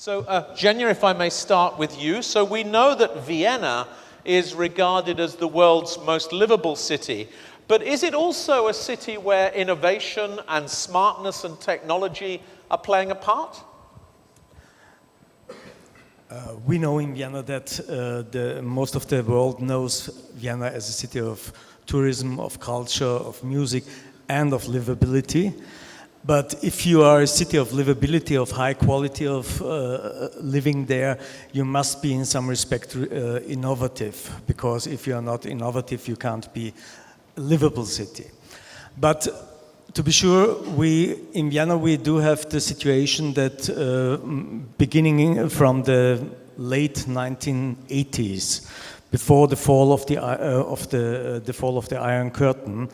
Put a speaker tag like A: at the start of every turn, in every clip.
A: So, Genia, if I may start with you. So we know that Vienna is regarded as the world's most livable city, but is it also a city where innovation and smartness and technology are playing a part?
B: We know in Vienna that most of the world knows Vienna as a city of tourism, of culture, of music, and of livability. But if you are a city of livability, of high quality of living there, you must be in some respect innovative, because if you are not innovative, you can't be a livable city. But to be sure, in Vienna we do have the situation that beginning from the late 1980s, before the fall of the Iron Curtain,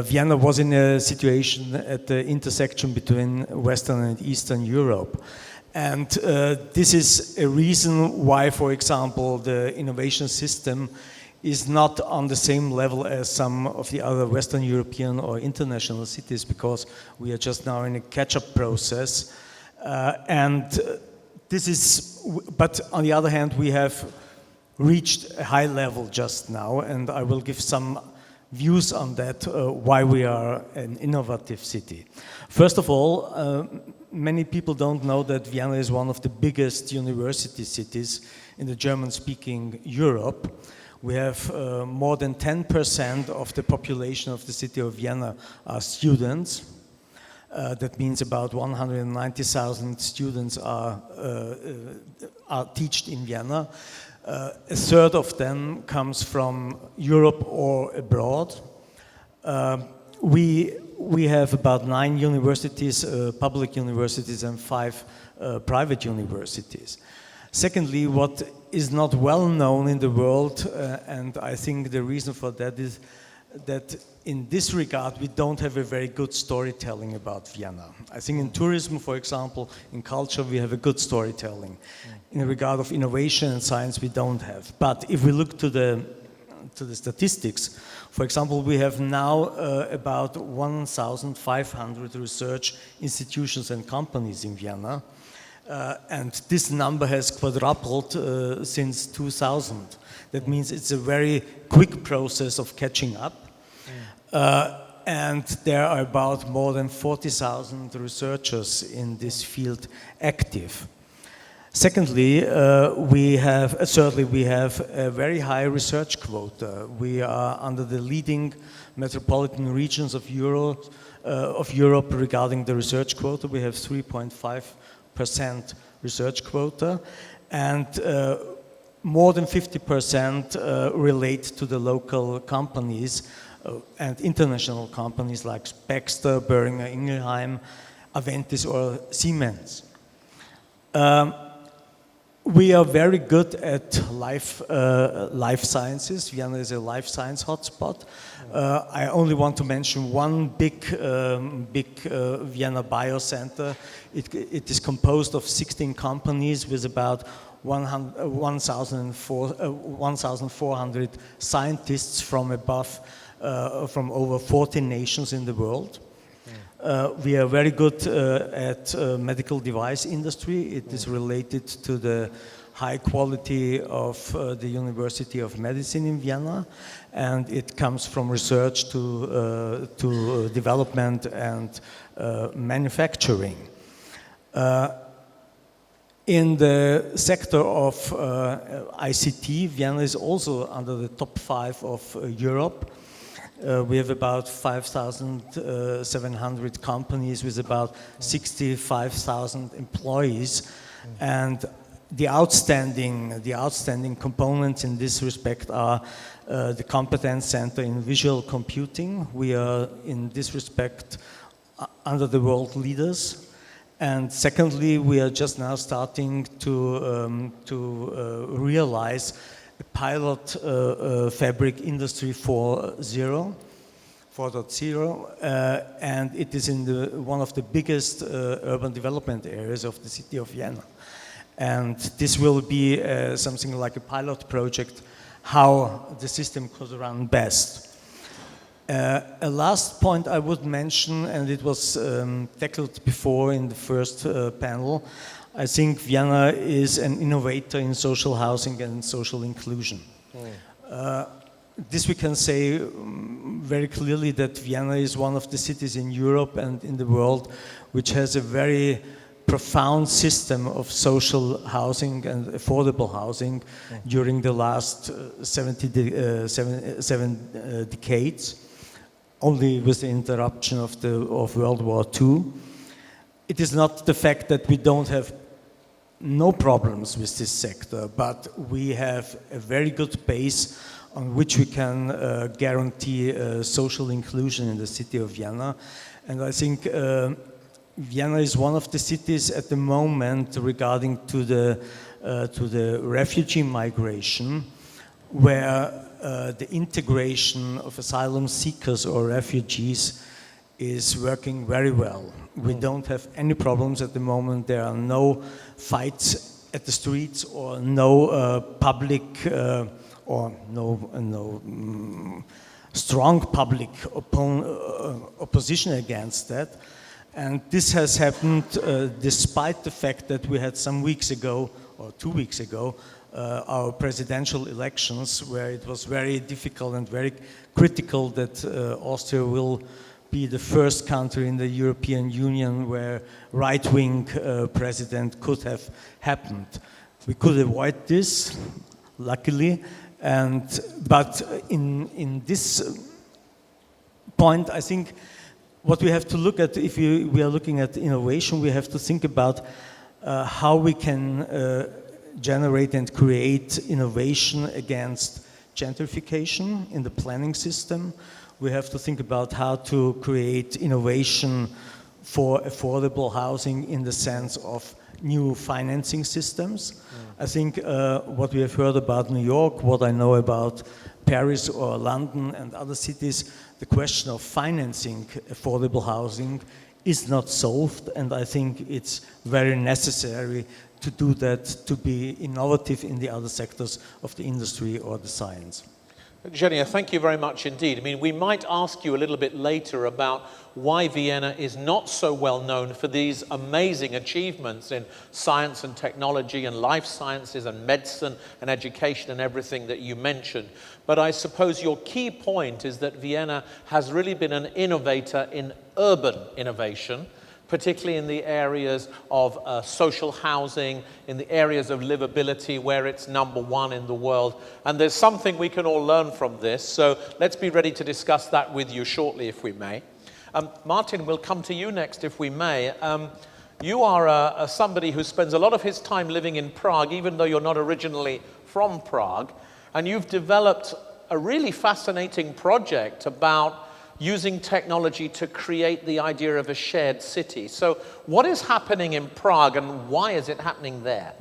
B: Vienna was in a situation at the intersection between Western and Eastern Europe. And this is a reason why, for example, the innovation system is not on the same level as some of the other Western European or international cities, because we are just now in a catch-up process. But on the other hand, we have reached a high level just now, and I will give some views on that, why we are an innovative city. First of all, many people don't know that Vienna is one of the biggest university cities in the German-speaking Europe. We have more than 10% of the population of the city of Vienna are students. That means about 190,000 students are taught in Vienna. A third of them comes from Europe or abroad. We have about 9 universities, public universities, and 5 private universities. Secondly, what is not well known in the world, and I think the reason for that is that in this regard we don't have a very good storytelling about Vienna. I think in tourism, for example, in culture we have a good storytelling. In regard of innovation and science we don't have. But if we look to the statistics, for example, we have now about 1,500 research institutions and companies in Vienna. And this number has quadrupled since 2000. That means it's a very quick process of catching up. And there are about more than 40,000 researchers in this field active. Secondly, we have a very high research quota. We are under the leading metropolitan regions of Europe regarding the research quota. We have 3.5% research quota, and more than 50% relate to the local companies and international companies like Baxter, Boehringer Ingelheim, Aventis or Siemens. We are very good at life sciences. Vienna is a life science hotspot. I only want to mention one big Vienna biocenter. It is composed of 16 companies with about 1,400 scientists from over 40 nations in the world. We are very good at medical device industry. It is related to the high quality of the University of Medicine in Vienna, and it comes from research to development and manufacturing. In the sector of ICT, Vienna is also under the top 5 of Europe. We have about 5,700 companies with about 65,000 employees, and the outstanding components in this respect are the competence center in visual computing. We are in this respect under the world leaders. And secondly, we are just now starting to realize a pilot fabric industry 4.0, and it is in one of the biggest urban development areas of the city of Vienna. And this will be something like a pilot project, how the system could run best. A last point I would mention, and it was tackled before in the first panel, I think Vienna is an innovator in social housing and social inclusion. This we can say very clearly, that Vienna is one of the cities in Europe and in the world which has a very profound system of social housing and affordable housing during the last 7 decades, only with the interruption of World War II. It is not the fact that we don't have no problems with this sector, but we have a very good base on which we can guarantee social inclusion in the city of Vienna. And I think Vienna is one of the cities at the moment regarding to the refugee migration, where the integration of asylum seekers or refugees is working very well. We don't have any problems at the moment. There are no fights at the streets, or no public or no strong public opposition against that. And this has happened despite the fact that we had some weeks ago, or 2 weeks ago, our presidential elections, where it was very difficult and very critical that Austria will be the first country in the European Union where right-wing president could have happened. We could avoid this, luckily, but in this point, I think what we have to look at, if we are looking at innovation, we have to think about how we can generate and create innovation against gentrification in the planning system. We have to think about how to create innovation for affordable housing in the sense of new financing systems. I think what we have heard about New York, what I know about Paris or London and other cities, the question of financing affordable housing is not solved, and I think it's very necessary to do that, to be innovative in the other sectors of the industry or the science.
A: Eugen, thank you very much indeed. I mean, we might ask you a little bit later about why Vienna is not so well known for these amazing achievements in science and technology and life sciences and medicine and education and everything that you mentioned. But I suppose your key point is that Vienna has really been an innovator in urban innovation, particularly in the areas of social housing, in the areas of livability, where it's #1 in the world. And there's something we can all learn from this, so let's be ready to discuss that with you shortly, if we may. Martin, we'll come to you next, if we may. You are somebody who spends a lot of his time living in Prague, even though you're not originally from Prague, and you've developed a really fascinating project about using technology to create the idea of a shared city. So what is happening in Prague, and why is it happening there?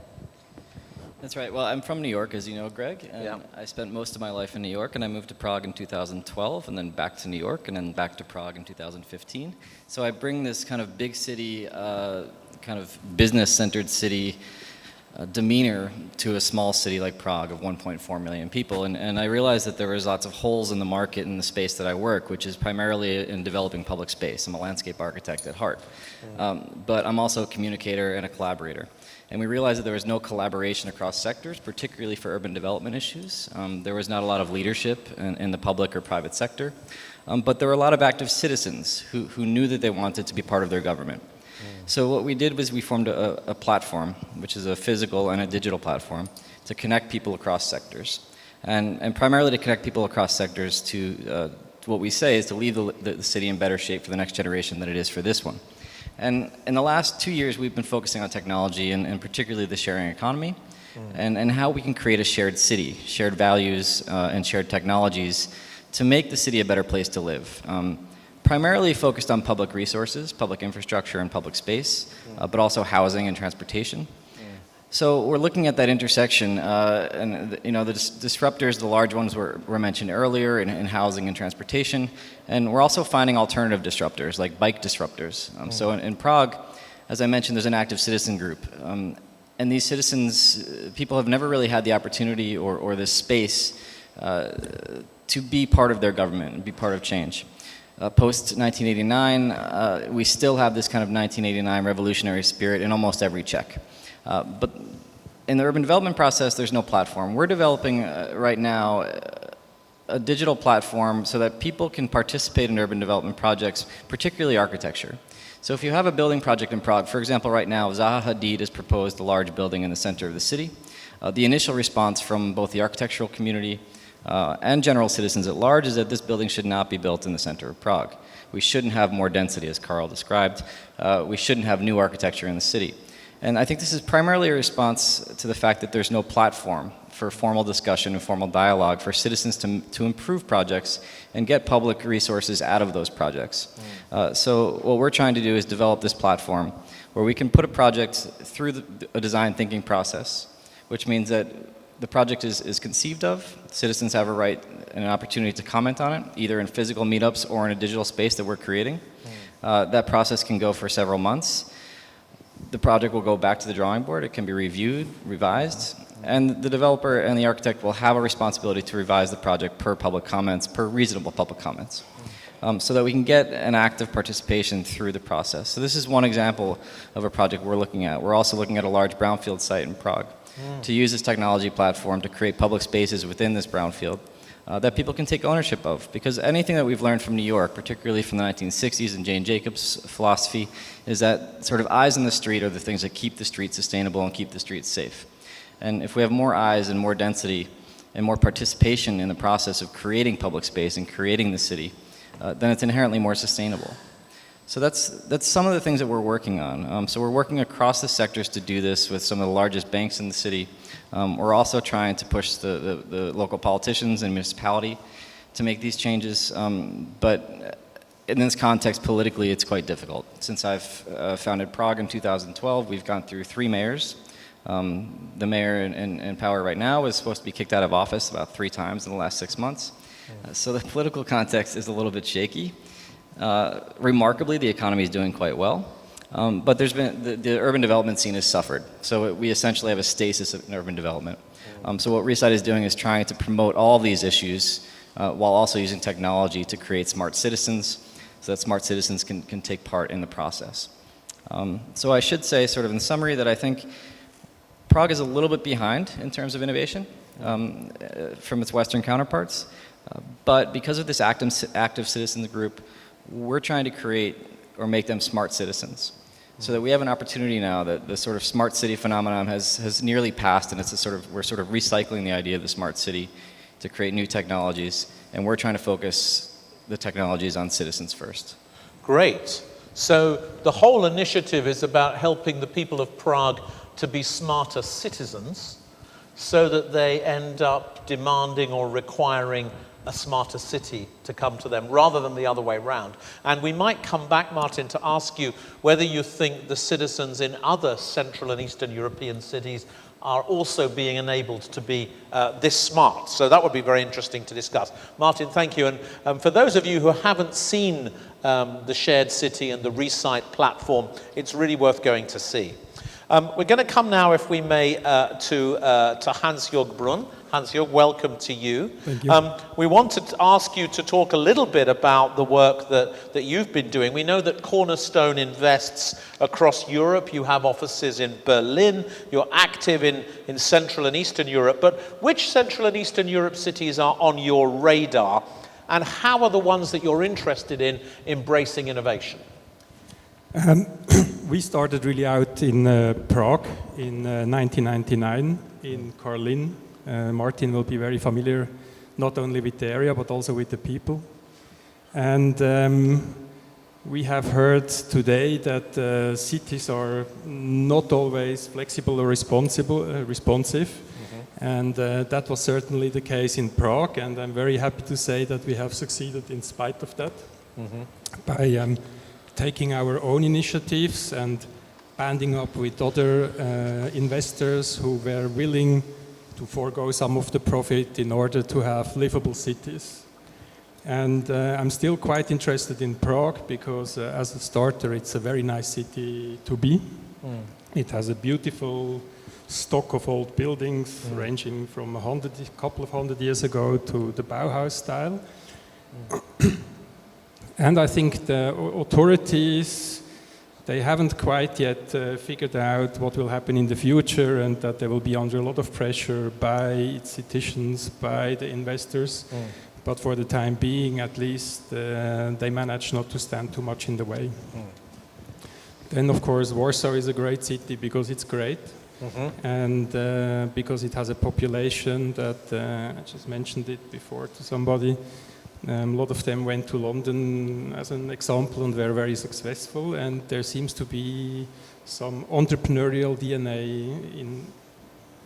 C: That's right. Well, I'm from New York, as you know, Greg, and I spent most of my life in New York, and I moved to Prague in 2012, and then back to New York, and then back to Prague in 2015. So I bring this kind of big city, kind of business-centered city demeanor to a small city like Prague of 1.4 million people, and I realized that there was lots of holes in the market in the space that I work, which is primarily in developing public space. I'm a landscape architect at heart, but I'm also a communicator and a collaborator. And we realized that there was no collaboration across sectors, particularly for urban development issues. There was not a lot of leadership in the public or private sector, but there were a lot of active citizens who knew that they wanted to be part of their government. So what we did was we formed a platform, which is a physical and a digital platform, to connect people across sectors. And primarily to connect people across sectors to what we say is to leave the city in better shape for the next generation than it is for this one. And in the last 2 years, we've been focusing on technology and particularly the sharing economy and how we can create a shared city, shared values and shared technologies to make the city a better place to live. Primarily focused on public resources, public infrastructure and public space, but also housing and transportation. So we're looking at that intersection, and the disruptors, the large ones were mentioned earlier in housing and transportation, and we're also finding alternative disruptors, like bike disruptors. So in Prague, as I mentioned, there's an active citizen group, and these citizens, people have never really had the opportunity or the space to be part of their government and be part of change. Post-1989, we still have this kind of 1989 revolutionary spirit in almost every Czech. But in the urban development process, there's no platform. We're developing right now a digital platform so that people can participate in urban development projects, particularly architecture. So if you have a building project in Prague, for example, right now, Zaha Hadid has proposed a large building in the center of the city. The initial response from both the architectural community and general citizens at large is that this building should not be built in the center of Prague. We shouldn't have more density, as Karl described. We shouldn't have new architecture in the city. And I think this is primarily a response to the fact that there's no platform for formal discussion and formal dialogue for citizens to improve projects and get public resources out of those projects. So what we're trying to do is develop this platform where we can put a project through a design thinking process, which means that the project is conceived of, citizens have a right and an opportunity to comment on it, either in physical meetups or in a digital space that we're creating. That process can go for several months. The project will go back to the drawing board, it can be reviewed, revised, and the developer and the architect will have a responsibility to revise the project per public comments, per reasonable public comments, so that we can get an active participation through the process. So this is one example of a project we're looking at. We're also looking at a large brownfield site in Prague to use this technology platform to create public spaces within this brownfield that people can take ownership of. Because anything that we've learned from New York, particularly from the 1960s and Jane Jacobs' philosophy, is that sort of eyes in the street are the things that keep the street sustainable and keep the streets safe. And if we have more eyes and more density and more participation in the process of creating public space and creating the city, then it's inherently more sustainable. So that's some of the things that we're working on. So we're working across the sectors to do this with some of the largest banks in the city. We're also trying to push the local politicians and municipality to make these changes. But in this context, politically, it's quite difficult. Since I've founded Prague in 2012, we've gone through 3 mayors. The mayor in power right now is supposed to be kicked out of office about 3 times in the last 6 months. So the political context is a little bit shaky. Remarkably, the economy is doing quite well. But there's been, the urban development scene has suffered. So we essentially have a stasis in urban development. So what reSITE is doing is trying to promote all these issues while also using technology to create smart citizens so that smart citizens can take part in the process. So I should say, sort of in summary, that I think Prague is a little bit behind in terms of innovation from its Western counterparts. But because of this active citizens group, we're trying to create or make them smart citizens. So that we have an opportunity now that the sort of smart city phenomenon has nearly passed, and we're sort of recycling the idea of the smart city to create new technologies, and we're trying to focus the technologies on citizens first.
A: Great. So the whole initiative is about helping the people of Prague to be smarter citizens so that they end up demanding or requiring a smarter city to come to them rather than the other way around. And we might come back, Martin, to ask you whether you think the citizens in other Central and Eastern European cities are also being enabled to be this smart. So that would be very interesting to discuss. Martin, thank you. And for those of you who haven't seen the Shared City and the reSITE platform, it's really worth going to see. We're going to come now, if we may, to Hans-Jörg Brun. Hans-Jörg, welcome to you.
D: Thank you.
A: We wanted to ask you to talk a little bit about the work that you've been doing. We know that Cornerstone invests across Europe. You have offices in Berlin. You're active in Central and Eastern Europe. But which Central and Eastern Europe cities are on your radar? And how are the ones that you're interested in embracing innovation?
D: We started really out in Prague in 1999 in Karlin. Martin will be very familiar not only with the area but also with the people. And we have heard today that cities are not always flexible or responsive. Mm-hmm. And that was certainly the case in Prague, and I'm very happy to say that we have succeeded in spite of that. Mm-hmm. By taking our own initiatives and banding up with other investors who were willing to forego some of the profit in order to have livable cities. And I'm still quite interested in Prague because as a starter it's a very nice city to be. Mm. It has a beautiful stock of old buildings ranging from a couple of hundred years ago to the Bauhaus style. And I think the authorities, they haven't quite yet figured out what will happen in the future, and that they will be under a lot of pressure by citizens, by the investors. But for the time being, at least, they manage not to stand too much in the way. Then, of course, Warsaw is a great city because it's great. And because it has a population that, I just mentioned it before to somebody, a lot of them went to London as an example and were very successful, and there seems to be some entrepreneurial DNA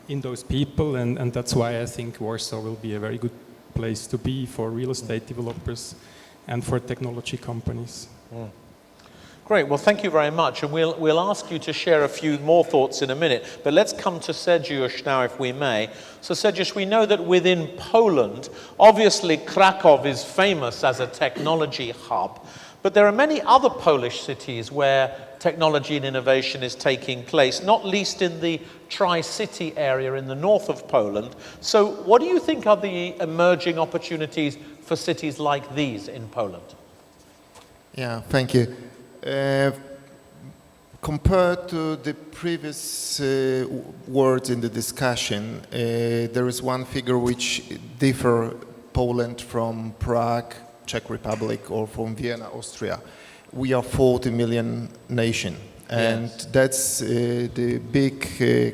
D: in those people, and that's why I think Warsaw will be a very good place to be for real estate developers and for technology companies.
A: Great, well thank you very much, and we'll ask you to share a few more thoughts in a minute, but let's come to Sergiusz now if we may. So Sergiusz, we know that within Poland, obviously Krakow is famous as a technology hub, but there are many other Polish cities where technology and innovation is taking place, not least in the Tri-City area in the north of Poland. So what do you think are the emerging opportunities for cities like these in Poland?
E: Yeah, thank you. Compared to the previous words in the discussion, there is one figure which differs Poland from Prague, Czech Republic, or from Vienna, Austria. We are 40 million nation, and that's the big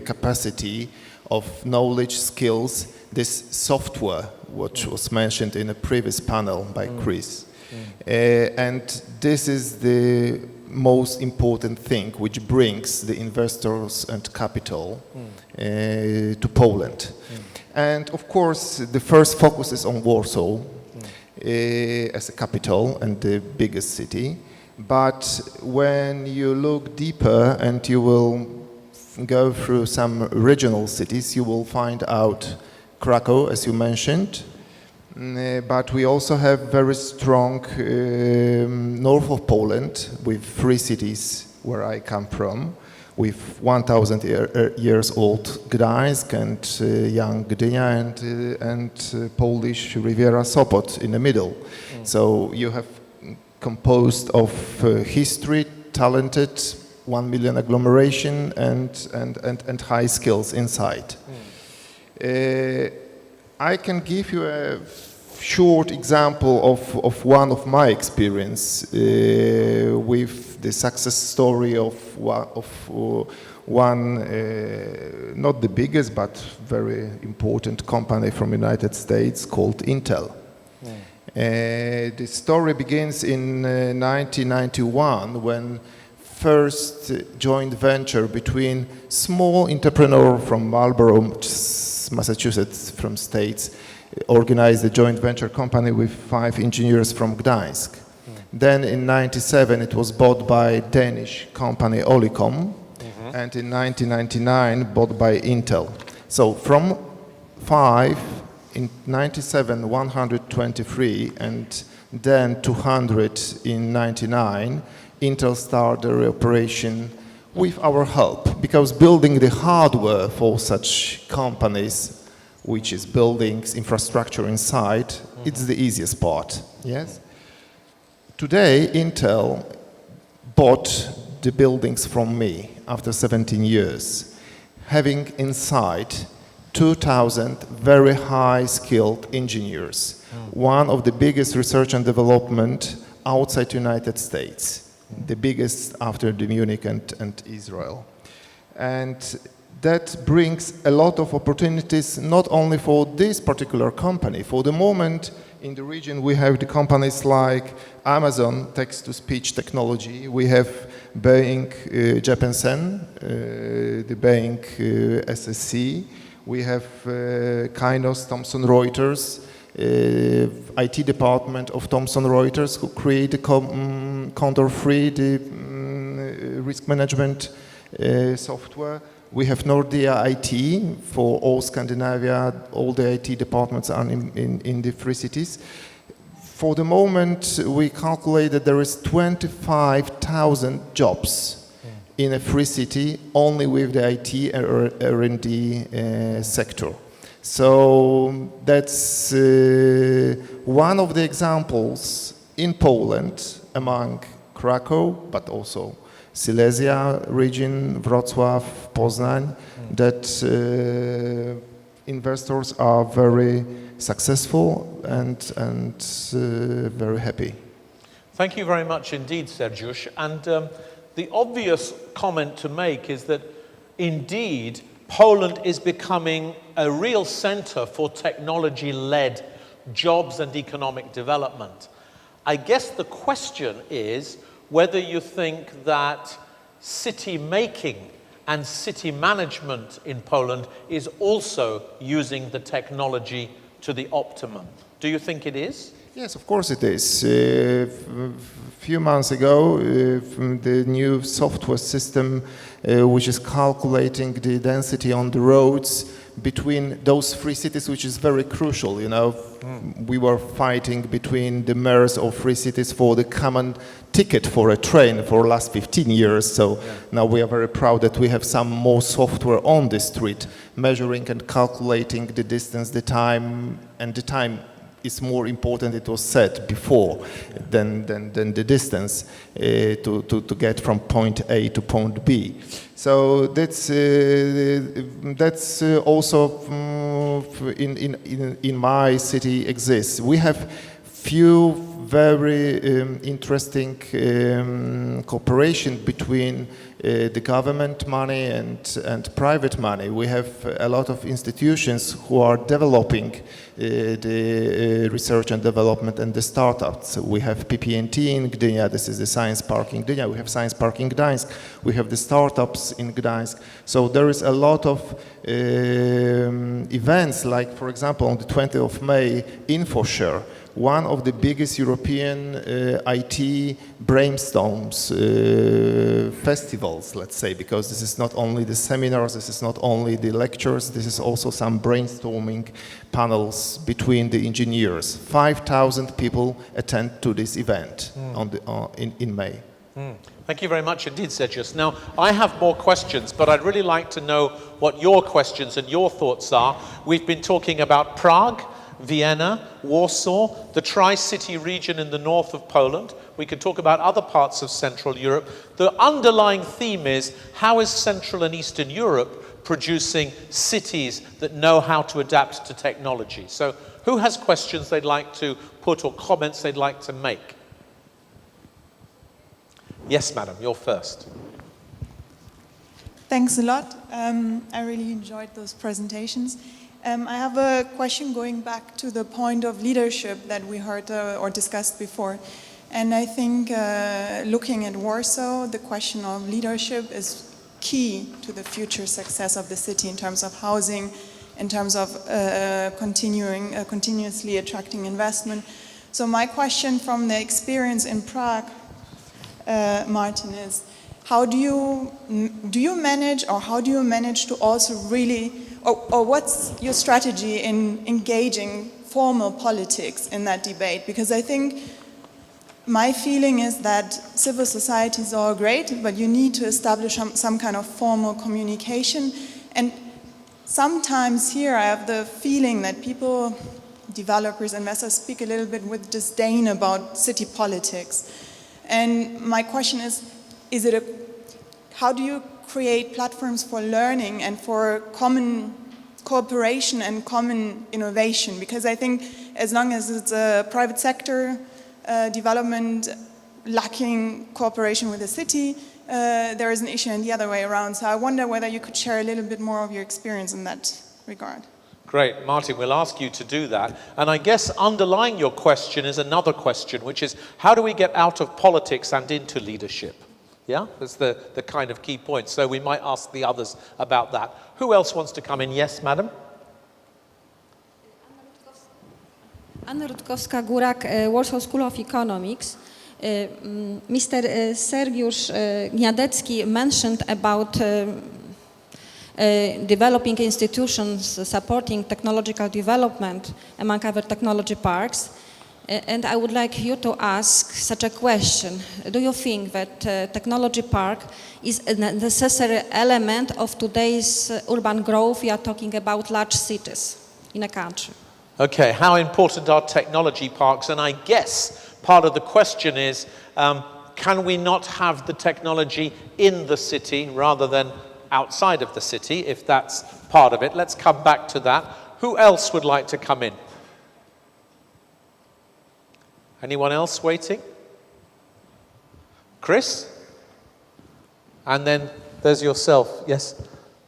E: capacity of knowledge, skills, this software, which was mentioned in a previous panel by Chris. And this is the most important thing which brings the investors and capital to Poland. And of course, the first focus is on Warsaw as a capital and the biggest city. But when you look deeper and you will go through some regional cities, you will find out Krakow, as you mentioned. But we also have very strong north of Poland with 3 cities where I come from, with 1,000 years old Gdańsk and young Gdynia and Polish Riviera Sopot in the middle. So you have composed of history, talented, 1 million agglomeration and high skills inside. I can give you a short example of one of my experience with the success story of one, not the biggest, but very important company from United States called Intel. The story begins in 1991 when first joint venture between small entrepreneur from Marlborough, Massachusetts, from States, organized a joint venture company with 5 engineers from Gdańsk. Then in 1997 it was bought by Danish company Allcon, and in 1999 bought by Intel. So from 5, in 97, 123, and then 200 in 99, Intel started their operation with our help, because building the hardware for such companies, which is buildings, infrastructure inside, it's the easiest part, yes? Today, Intel bought the buildings from me after 17 years, having inside 2,000 very high-skilled engineers, one of the biggest research and development outside United States, the biggest after the Munich and Israel. And that brings a lot of opportunities, not only for this particular company. For the moment, in the region, we have the companies like Amazon, text-to-speech technology. We have Boeing, Japansen, the Boeing SSC. We have Kainos, Thomson Reuters, IT department of Thomson Reuters, who create the Condor-free, the risk management software. We have Nordea IT for all Scandinavia. All the IT departments are in the 3 cities. For the moment, we calculate that there is 25,000 jobs in a 3 city only with the IT or R&D sector. So that's one of the examples in Poland among Krakow, but also Silesia region, Wrocław, Poznań, that investors are very successful and very happy.
A: Thank you very much indeed, Sergiusz. And the obvious comment to make is that indeed Poland is becoming a real center for technology-led jobs and economic development. I guess the question is whether you think that city making and city management in Poland is also using the technology to the optimum. Do you think it is?
E: Yes, of course it is. A few months ago, the new software system which is calculating the density on the roads between those three cities, which is very crucial, you know. We were fighting between the mayors of three cities for the common ticket for a train for the last 15 years. So now we are very proud that we have some more software on the street, measuring and calculating the distance, the time, and the time is more important, it was said before, than the distance to get from point A to point B. So that's also in my city exists. We have few very interesting cooperation between the government money and private money. We have a lot of institutions who are developing the research and development and the startups. We have PPNT in Gdynia, this is the Science Park in Gdynia, we have Science Park in Gdańsk, we have the startups in Gdańsk. So there is a lot of events, like for example on the 20th of May, InfoShare, one of the biggest European IT brainstorms festivals, let's say, because this is not only the seminars, this is not only the lectures, this is also some brainstorming panels between the engineers. 5,000 people attend to this event in May.
A: Thank you very much indeed, Sergiusz. Now, I have more questions, but I'd really like to know what your questions and your thoughts are. We've been talking about Prague, Vienna, Warsaw, the Tri-City region in the north of Poland. We could talk about other parts of Central Europe. The underlying theme is, how is Central and Eastern Europe producing cities that know how to adapt to technology? So who has questions they'd like to put or comments they'd like to make? Yes, madam, you're first.
F: Thanks a lot. I really enjoyed those presentations. I have a question going back to the point of leadership that we heard or discussed before. And I think looking at Warsaw, the question of leadership is key to the future success of the city in terms of housing, in terms of continuously attracting investment. So my question from the experience in Prague, Martin, is how do you manage, or how do you manage to also really, or what's your strategy in engaging formal politics in that debate? Because I think my feeling is that civil society is all great, but you need to establish some kind of formal communication. And sometimes here I have the feeling that people, developers, investors, speak a little bit with disdain about city politics. And my question is how do you create platforms for learning and for common cooperation and common innovation? Because I think as long as it's a private sector development lacking cooperation with the city, there is an issue in the other way around. So I wonder whether you could share a little bit more of your experience in that regard.
A: Great, Martin, we'll ask you to do that. And I guess underlying your question is another question, which is how do we get out of politics and into leadership? Yeah, that's the kind of key point. So we might ask the others about that. Who else wants to come in? Yes, madam?
G: Anna Rutkowska-Górak, Warsaw School of Economics. Mr. Sergiusz Gniadecki mentioned about developing institutions supporting technological development among other technology parks. And I would like you to ask such a question. Do you think that technology park is a necessary element of today's urban growth? We are talking about large cities in a country.
A: Okay, how important are technology parks? And I guess part of the question is, can we not have the technology in the city rather than outside of the city, if that's part of it? Let's come back to that. Who else would like to come in? Anyone else waiting? Chris? And then there's yourself. Yes?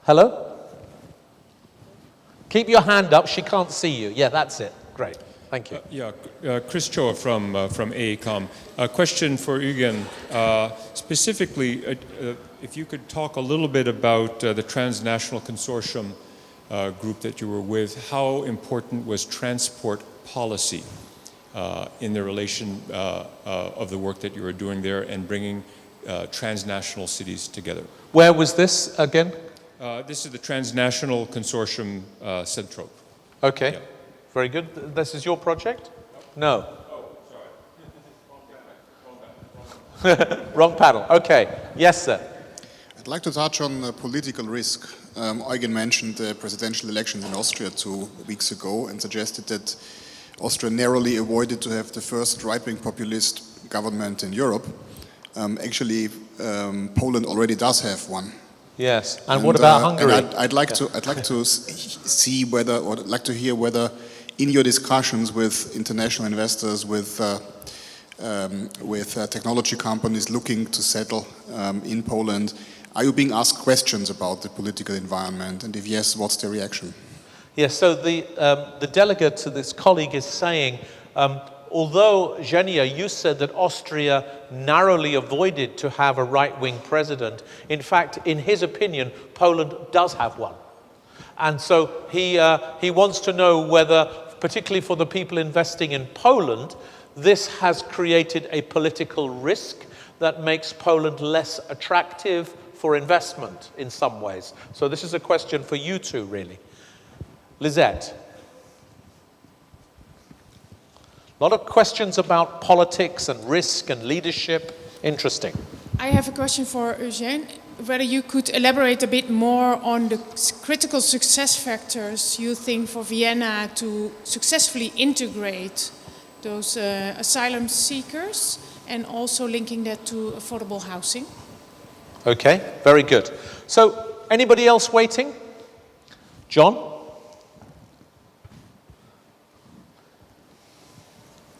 A: Hello? Keep your hand up. She can't see you. Yeah, that's it. Great. Thank you.
H: Chris Choa from AECOM. A question for Eugen. Specifically, if you could talk a little bit about the transnational consortium group that you were with, how important was transport policy in the relation of the work that you were doing there and bringing transnational cities together?
A: Where was this again?
H: This is the Transnational Consortium Centrope.
A: Okay.
H: Yeah.
A: Very good. This is your project? No.
H: Oh, sorry.
A: Wrong panel. Okay. Yes, sir.
I: I'd like to touch on political risk. Eugen mentioned the presidential elections in Austria 2 weeks ago and suggested that Austria narrowly avoided to have the first right-wing populist government in Europe. Actually, Poland already does have one.
A: Yes. And what about Hungary?
I: And I'd like to see whether, or I'd like to hear whether, in your discussions with international investors, with technology companies looking to settle in Poland, are you being asked questions about the political environment? And if yes, what's the reaction?
A: Yes, so the delegate to this colleague is saying, although, Zhenya, you said that Austria narrowly avoided to have a right-wing president, in fact, in his opinion, Poland does have one. And so he wants to know whether, particularly for the people investing in Poland, this has created a political risk that makes Poland less attractive for investment in some ways. So this is a question for you two, really. Lisette. A lot of questions about politics and risk and leadership. Interesting.
J: I have a question for Eugen. Whether you could elaborate a bit more on the critical success factors you think for Vienna to successfully integrate those asylum seekers and also linking that to affordable housing.
A: Okay, very good. So, anybody else waiting? John?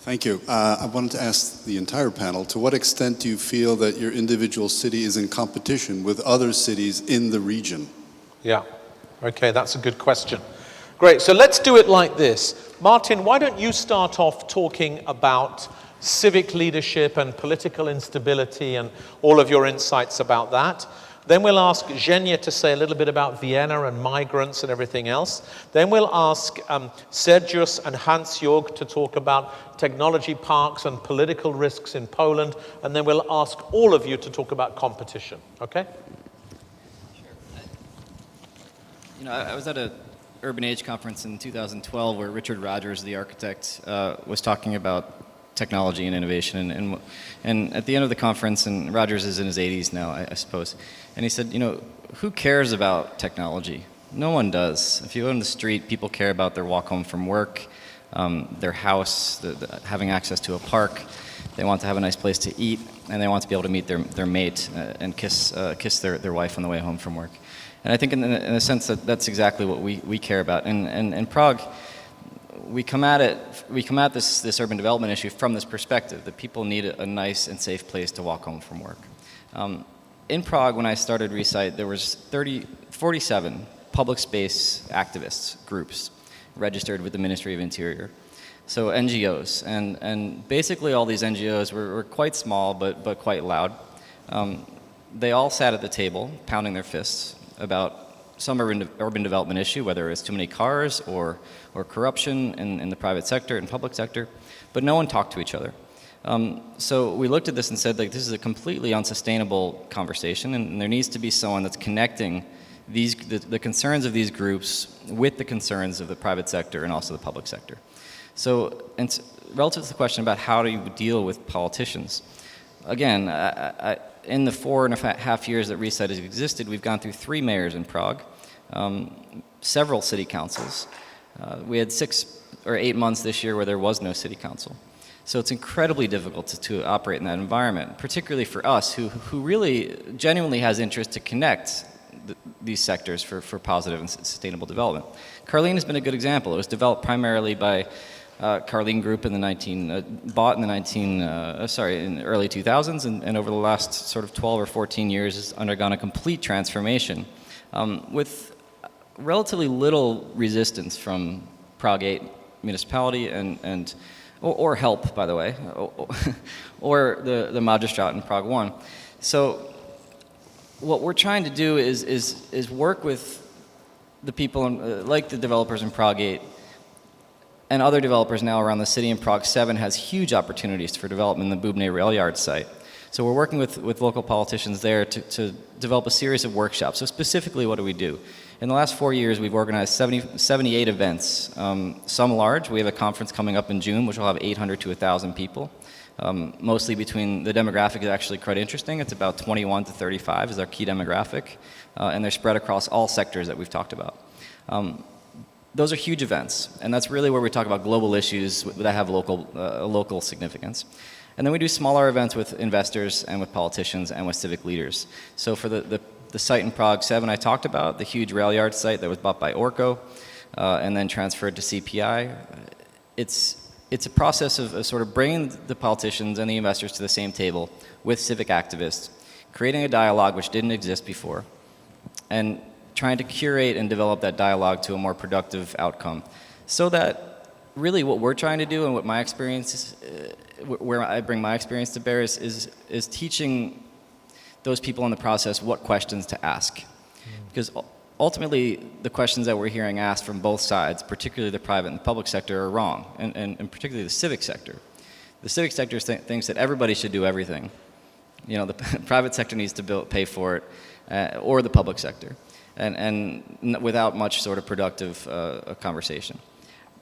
K: Thank you. I wanted to ask the entire panel, to what extent do you feel that your individual city is in competition with other cities in the region?
A: Yeah, okay, that's a good question. Great, so let's do it like this. Martin, why don't you start off talking about civic leadership and political instability and all of your insights about that. Then we'll ask Zhenya to say a little bit about Vienna and migrants and everything else. Then we'll ask Sergiusz and Hans-Jörg to talk about technology parks and political risks in Poland. And then we'll ask all of you to talk about competition. Okay?
C: Sure. You know, I was at a Urban Age conference in 2012 where Richard Rogers, the architect, was talking about technology and innovation. And at the end of the conference, and Rogers is in his 80s now, I suppose, and he said, you know, who cares about technology? No one does. If you go on the street, people care about their walk home from work, their house, having access to a park. They want to have a nice place to eat, and they want to be able to meet their mate and kiss their wife on the way home from work. And I think in a sense that's exactly what we care about. And in Prague, we come at this urban development issue from this perspective, that people need a nice and safe place to walk home from work. In Prague, when I started reSITE, there was 47 public space activists groups registered with the Ministry of Interior. So NGOs, and basically all these NGOs were quite small but quite loud. They all sat at the table, pounding their fists about some urban development issue, whether it's too many cars or corruption in the private sector and public sector, but no one talked to each other. So we looked at this and said, like, this is a completely unsustainable conversation, and there needs to be someone that's connecting the concerns of these groups with the concerns of the private sector and also the public sector. So, and relative to the question about how do you deal with politicians, again, in the 4.5 years that reSITE has existed, we've gone through 3 mayors in Prague, several city councils. We had 6 or 8 months this year where there was no city council. So it's incredibly difficult to operate in that environment, particularly for us who really genuinely has interest to connect these sectors for positive and sustainable development. Carlene has been a good example. It was developed primarily by Carlene Group in the early 2000s, and over the last sort of 12 or 14 years has undergone a complete transformation with relatively little resistance from Prague 8 municipality or help, by the way, or the Magistrate in Prague 1. So what we're trying to do is work with the people, like the developers in Prague 8, and other developers now around the city. In Prague 7 has huge opportunities for development in the Bubny rail yard site. So we're working with local politicians there to develop a series of workshops. So specifically, what do we do? In the last 4 years, we've organized 78 events, some large. We have a conference coming up in June, which will have 800 to 1,000 people. Mostly between, the demographic is actually quite interesting. It's about 21 to 35 is our key demographic, and they're spread across all sectors that we've talked about. Those are huge events, and that's really where we talk about global issues that have local significance. And then we do smaller events with investors and with politicians and with civic leaders. So for the site in Prague 7 I talked about, the huge rail yard site that was bought by Orco and then transferred to CPI, it's a process of sort of bringing the politicians and the investors to the same table with civic activists, creating a dialogue which didn't exist before, and trying to curate and develop that dialogue to a more productive outcome. So that really what we're trying to do, and what my experience is, where I bring my experience to bear, is teaching those people in the process what questions to ask. Because ultimately, the questions that we're hearing asked from both sides, particularly the private and the public sector, are wrong, and particularly the civic sector. The civic sector thinks that everybody should do everything. You know, the private sector needs to pay for it, or the public sector, and without much sort of productive conversation.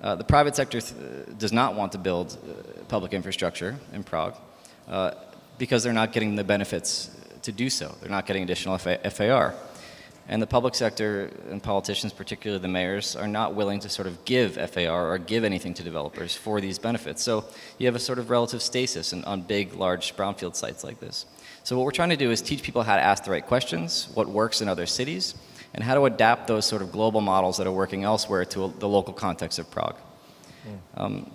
C: The private sector does not want to build public infrastructure in Prague because they're not getting the benefits to do so. They're not getting additional FAR. And the public sector and politicians, particularly the mayors, are not willing to sort of give FAR or give anything to developers for these benefits. So you have a sort of relative stasis on big, large brownfield sites like this. So what we're trying to do is teach people how to ask the right questions, what works in other cities, and how to adapt those sort of global models that are working elsewhere to the local context of Prague.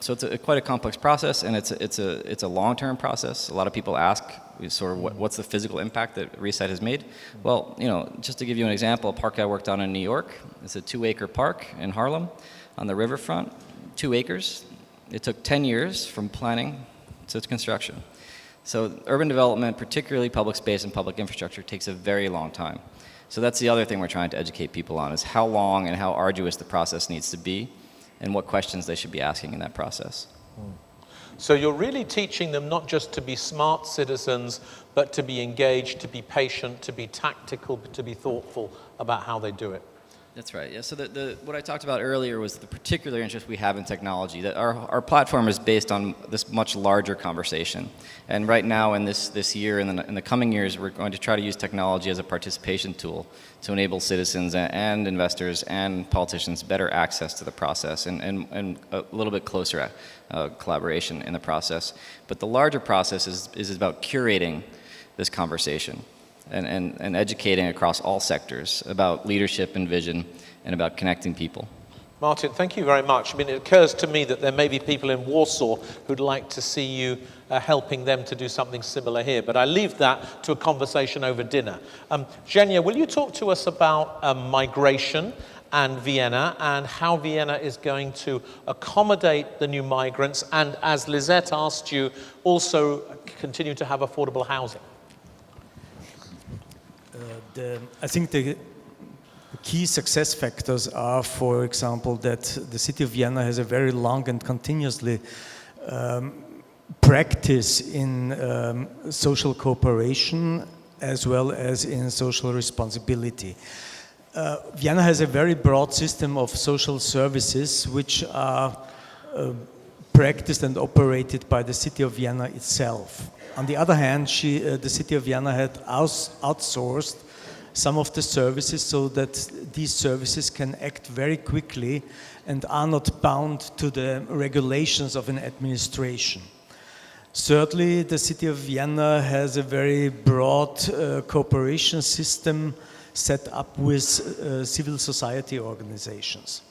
C: So it's quite a complex process, and it's a long-term process. A lot of people ask, sort of, what's the physical impact that reSITE has made? Well, you know, just to give you an example, a park I worked on in New York, it's a 2-acre park in Harlem on the riverfront, 2 acres. It took 10 years from planning to its construction. So urban development, particularly public space and public infrastructure, takes a very long time. So that's the other thing we're trying to educate people on, is how long and how arduous the process needs to be, and what questions they should be asking in that process.
A: So you're really teaching them not just to be smart citizens, but to be engaged, to be patient, to be tactical, to be thoughtful about how they do it.
C: That's right. Yeah. So what I talked about earlier was the particular interest we have in technology. That our platform is based on this much larger conversation. And right now, in this year, in the coming years, we're going to try to use technology as a participation tool to enable citizens and investors and politicians better access to the process and a little bit closer collaboration in the process. But the larger process is about curating this conversation. And educating across all sectors about leadership and vision and about connecting people.
A: Martin, thank you very much. I mean, it occurs to me that there may be people in Warsaw who'd like to see you helping them to do something similar here, but I leave that to a conversation over dinner. Zhenya, will you talk to us about migration and Vienna, and how Vienna is going to accommodate the new migrants, and, as Lisette asked you, also continue to have affordable housing?
B: I think the key success factors are, for example, that the city of Vienna has a very long and continuously practice in social cooperation as well as in social responsibility. Vienna has a very broad system of social services which are practiced and operated by the city of Vienna itself. On the other hand, the city of Vienna had outsourced some of the services so that these services can act very quickly and are not bound to the regulations of an administration. Certainly, the city of Vienna has a very broad cooperation system set up with civil society organizations.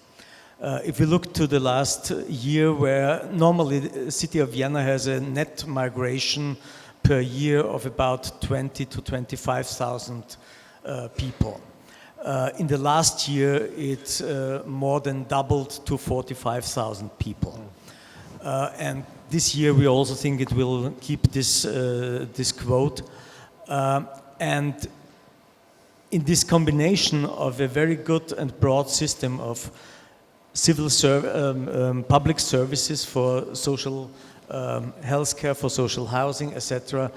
B: If we look to the last year, where normally the city of Vienna has a net migration per year of about 20 to 25,000 people. In the last year, it more than doubled to 45,000 people. And this year, we also think it will keep this quote. And in this combination of a very good and broad system of public services for social healthcare, for social housing, etc.,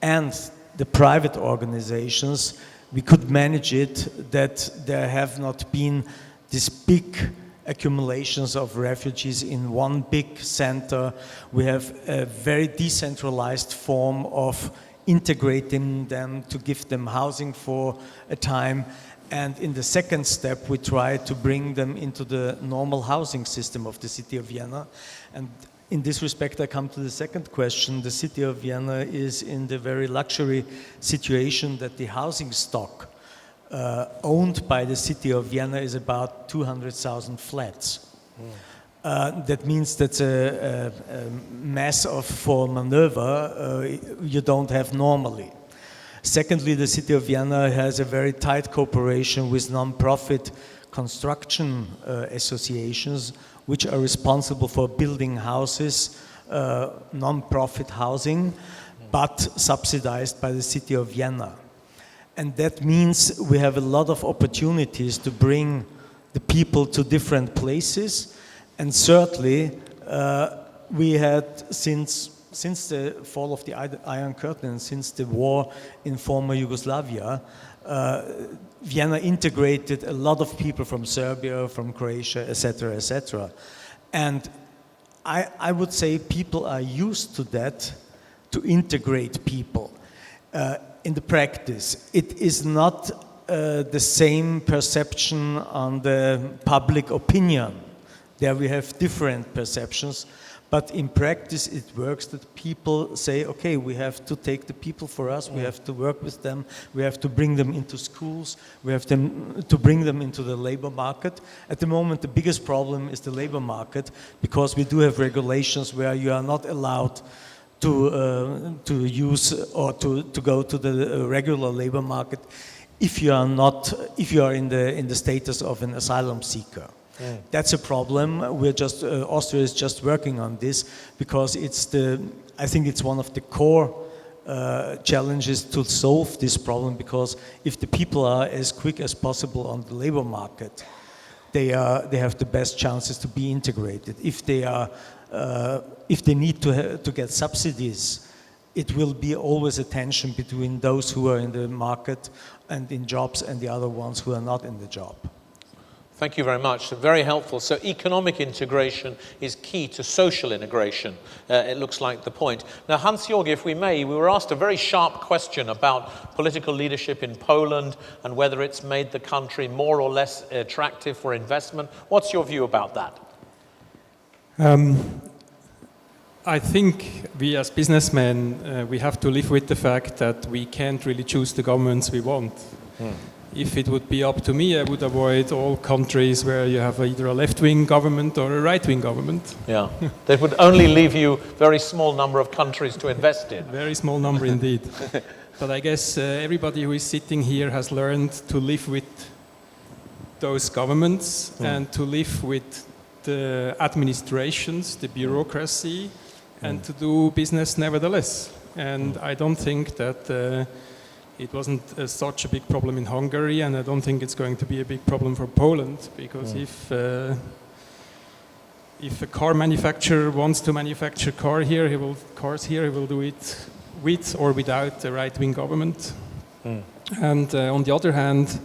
B: and the private organizations, we could manage it that there have not been these big accumulations of refugees in one big center. We have a very decentralized form of integrating them to give them housing for a time. And in the second step, we try to bring them into the normal housing system of the city of Vienna. And in this respect, I come to the second question. The city of Vienna is in the very luxury situation that the housing stock owned by the city of Vienna is about 200,000 flats. That means that's a mass for maneuver you don't have normally. Secondly, the city of Vienna has a very tight cooperation with non-profit construction associations, which are responsible for building houses, non-profit housing, but subsidized by the city of Vienna. And that means we have a lot of opportunities to bring the people to different places. And certainly, we had since the fall of the Iron Curtain and since the war in former Yugoslavia, Vienna integrated a lot of people from Serbia, from Croatia, etc., etc. And I would say people are used to that, to integrate people. In the practice, it is not the same perception on the public opinion. There we have different perceptions. But in practice, it works that people say, okay, we have to take the people for us, we have to work with them, we have to bring them into schools, we have to bring them into the labor market. At the moment, the biggest problem is the labor market, because we do have regulations where you are not allowed to use or to go to the regular labor market if you are in the status of an asylum seeker. That's a problem. Austria is just working on this, because I think it's one of the core challenges to solve this problem, because if the people are as quick as possible on the labor market, they have the best chances to be integrated. If they need to get subsidies, it will be always a tension between those who are in the market and in jobs and the other ones who are not in the job.
A: Thank you very much. Very helpful. So economic integration is key to social integration, it looks like the point. Now, Hans-Jörg, if we may, we were asked a very sharp question about political leadership in Poland and whether it's made the country more or less attractive for investment. What's your view about that?
D: I think we as businessmen, we have to live with the fact that we can't really choose the governments we want. If it would be up to me, I would avoid all countries where you have either a left-wing government or a right-wing government.
A: Yeah, that would only leave you a very small number of countries to invest in.
D: Very small number indeed. But I guess everybody who is sitting here has learned to live with those governments and to live with the administrations, the bureaucracy, and to do business nevertheless. And I don't think that it wasn't such a big problem in Hungary, and I don't think it's going to be a big problem for Poland, because if a car manufacturer wants to manufacture cars here, he will do it with or without a right-wing government. And on the other hand,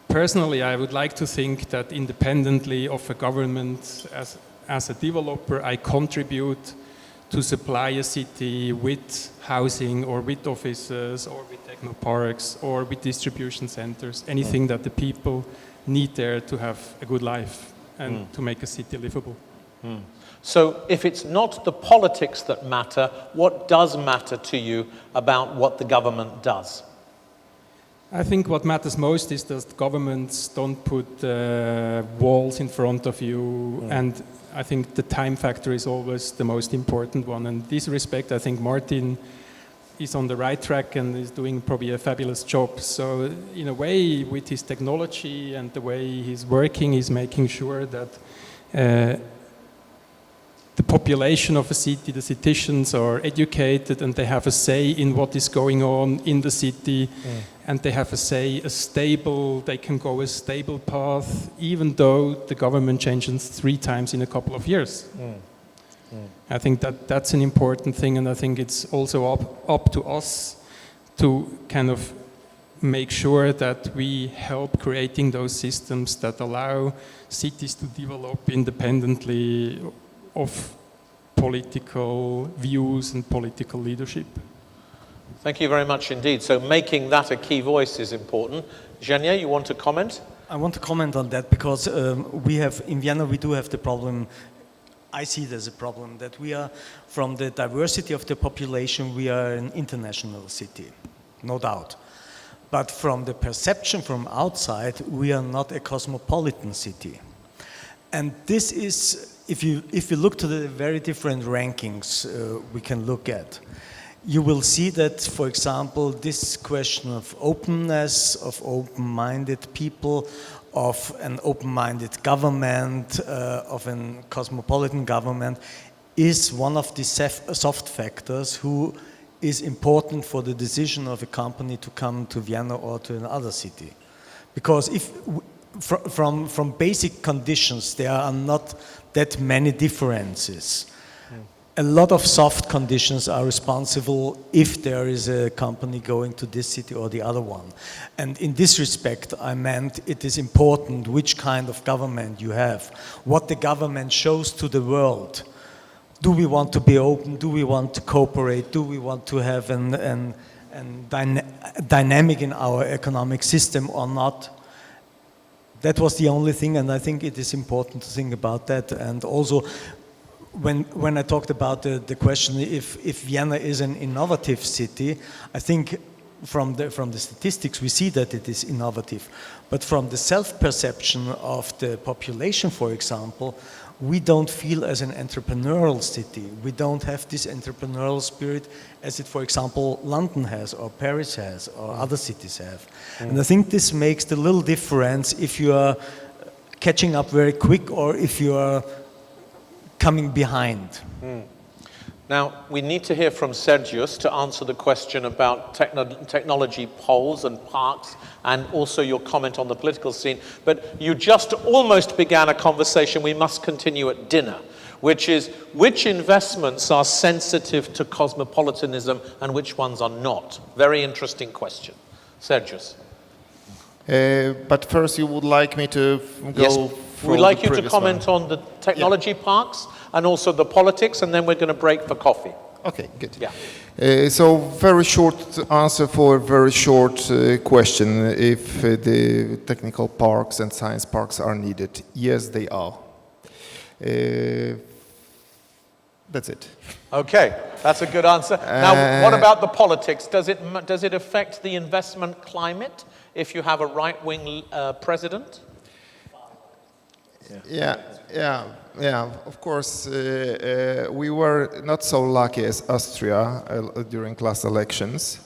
D: personally, I would like to think that independently of a government, as a developer, I contribute to supply a city with housing or with offices or with technoparks or with distribution centers, anything that the people need there to have a good life and to make a city livable.
A: So if it's not the politics that matter, what does matter to you about what the government does?
D: I think what matters most is that governments don't put walls in front of you, and I think the time factor is always the most important one. And in this respect, I think Martin is on the right track and is doing probably a fabulous job. So in a way, with his technology and the way he's working, he's making sure that the population of a city, the citizens are educated and they have a say in what is going on in the city, and they have a say, they can go a stable path, even though the government changes 3 times in a couple of years. I think that's an important thing, and I think it's also up to us to kind of make sure that we help creating those systems that allow cities to develop independently of political views and political leadership.
A: Thank you very much indeed. So making that a key voice is important. Zhenya, you want to comment?
B: I want to comment on that because in Vienna we do have the problem, I see it as a problem, that we are, from the diversity of the population, we are an international city, no doubt. But from the perception from outside, we are not a cosmopolitan city. And this is, if you look to the very different rankings we can look at, you will see that, for example, this question of openness, of open-minded people, of an open-minded government, of a cosmopolitan government, is one of the soft factors who is important for the decision of a company to come to Vienna or to another city. Because if from basic conditions, there are not that many differences. A lot of soft conditions are responsible if there is a company going to this city or the other one. And in this respect, I meant it is important which kind of government you have, what the government shows to the world. Do we want to be open? Do we want to cooperate? Do we want to have a dynamic in our economic system or not? That was the only thing, and I think it is important to think about that. And also, when I talked about the question if Vienna is an innovative city, I think from the statistics we see that it is innovative. But from the self-perception of the population, for example, we don't feel as an entrepreneurial city. We don't have this entrepreneurial spirit as it, for example, London has or Paris has or other cities have. And I think this makes the little difference if you are catching up very quick or if you are coming behind.
A: Now, we need to hear from Sergiusz to answer the question about technology poles and parks, and also your comment on the political scene. But you just almost began a conversation we must continue at dinner, which is which investments are sensitive to cosmopolitanism and which ones are not? Very interesting question. Sergiusz.
E: But first you would like me to go...
A: Yes. We'd like you to comment on the technology parks and also the politics, and then we're going to break for coffee.
E: Okay, good.
A: Yeah.
E: So very short answer for a very short question. If the technical parks and science parks are needed, yes, they are. That's it.
A: Okay, that's a good answer. Now, what about the politics? Does it affect the investment climate if you have a right-wing president? Yeah. Of course, we were not so lucky as Austria during last elections,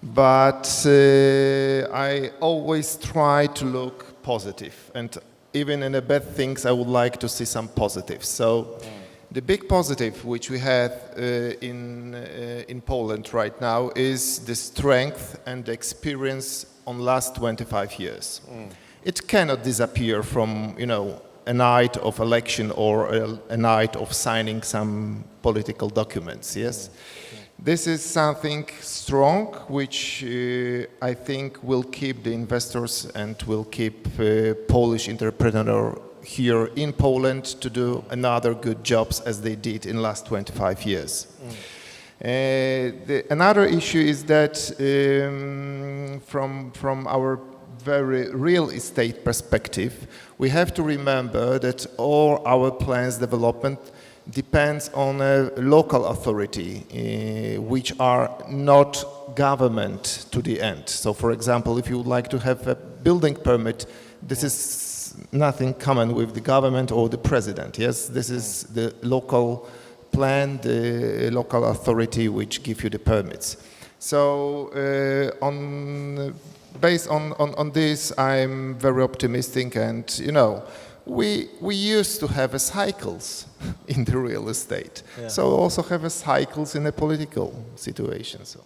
A: but I always try to look positive, and even in the bad things, I would like to see some positives. So, the big positive which we have in Poland right now is the strength and the experience on last 25 years. It cannot disappear from, a night of election or a night of signing some political documents, yes? This is something strong, which I think will keep the investors and will keep Polish entrepreneurs here in Poland to do another good jobs as they did in last 25 years. Another issue is that from our
E: very real estate perspective, we have to remember that all our plans development depends on a local authority, which are not government to the end. So for example, if you would like to have a building permit, this is nothing common with the government or the president. Yes, this is the local plan, the local authority which give you the permits. So based on this, I'm very optimistic, and you know, we used to have cycles in the real estate. Yeah. So also have cycles in the political situation. So.